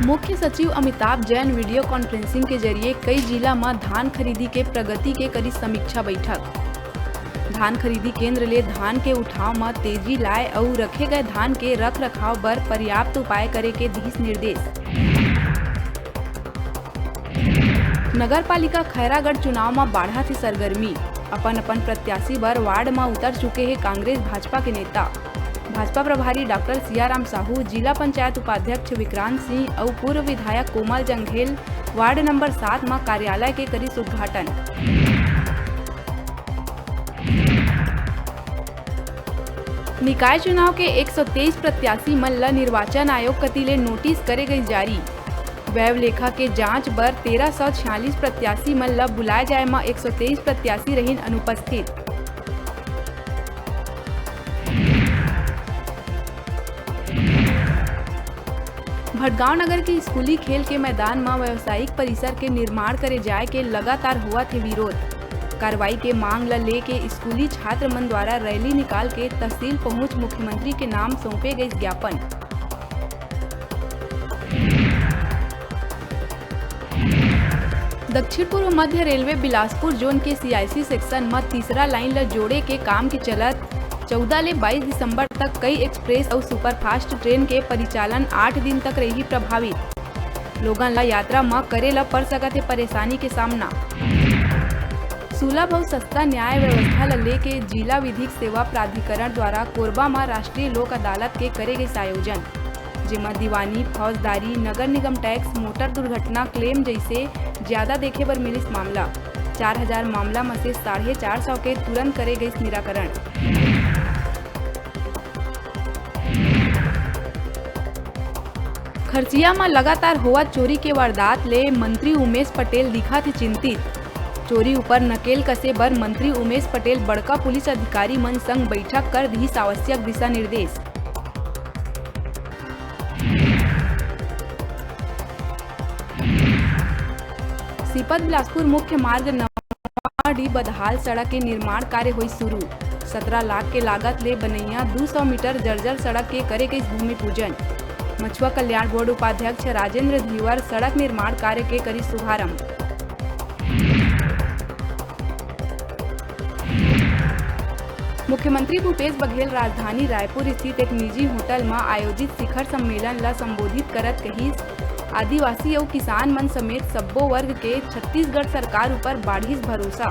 मुख्य सचिव Amitabh Jain video conferencing के जरिए कई जिला में धान खरीदी के प्रगति के करी समीक्षा बैठक। धान खरीदी केंद्र ले धान के उठाव में तेजी लाए और रखे गए धान के रख रखाव बर पर्याप्त उपाय करे के दिस निर्देश। नगर पालिका खैरागढ़ चुनाव में बाढ़ा थी सरगर्मी। अपन प्रत्याशी बर वार्ड में उतर चुके हैं कांग्रेस भाजपा के नेता। भाजपा प्रभारी डॉक्टर सियाराम साहू, जिला पंचायत उपाध्यक्ष विक्रांत सिंह और पूर्व विधायक कोमल जंघेल वार्ड नंबर 7 में कार्यालय के करी उद्घाटन। निकाय चुनाव के 123 प्रत्याशी मन ला निर्वाचन आयोग कतिले नोटिस करे गई जारी। वैव लेखा के जांच बर 1346 प्रत्याशी मन ला बुलाए जाए में 123 प्रत्याशी रहीन अनुपस्थित। भटगांव नगर के स्कूली खेल के मैदान में व्यावसायिक परिसर के निर्माण करे जाए के लगातार हुआ थे विरोध। कार्रवाई के मांग ला लेके स्कूली छात्र मन द्वारा रैली निकाल के तहसील पहुंच मुख्यमंत्री के नाम सौंपे गए ज्ञापन। दक्षिण पूर्व मध्य रेलवे बिलासपुर जोन के CIC सेक्शन में तीसरा लाइन ला जोड़े के काम के चलत 14 ले 22 दिसंबर तक कई एक्सप्रेस और सुपरफास्ट ट्रेन के परिचालन 8 दिन तक रही प्रभावित। लोगन ला यात्रा में करे ला पड़ सकत है परेशानी के सामना। सुलभ और सस्ता न्याय व्यवस्था ला लेके जिला विधिक सेवा प्राधिकरण द्वारा कोरबा में राष्ट्रीय लोक अदालत के करे गए आयोजन, जेमा दीवानी, फौजदारी, नगर निगम टैक्स, मोटर दुर्घटना क्लेम जैसे ज्यादा देखे बर मिलिस मामला। 4000 मामला में से 450 के तुरंत करे गए निराकरण। खरसिया में लगातार हुआ चोरी के वारदात ले मंत्री उमेश पटेल दिखा थे चिंतित। चोरी ऊपर नकेल कसे बर मंत्री उमेश पटेल बड़का पुलिस अधिकारी मन संग बैठक कर दी आवश्यक दिशा निर्देश। सीपत बिलासपुर मुख्य मार्ग नवाडी बदहाल सड़क के निर्माण कार्य हुई शुरू। 17 लाख के लागत ले बनैया 200 मीटर जर्जर सड़क के करे गई भूमि पूजन। मछुआ कल्याण बोर्ड उपाध्यक्ष राजेंद्र धीवर सड़क निर्माण कार्य के करी शुभारंभ। मुख्यमंत्री भूपेश बघेल राजधानी रायपुर स्थित एक निजी होटल में आयोजित शिखर सम्मेलन ला संबोधित करत कहिस, आदिवासी और किसान मन समेत सब्बो वर्ग के छत्तीसगढ़ सरकार ऊपर बाढ़िस भरोसा।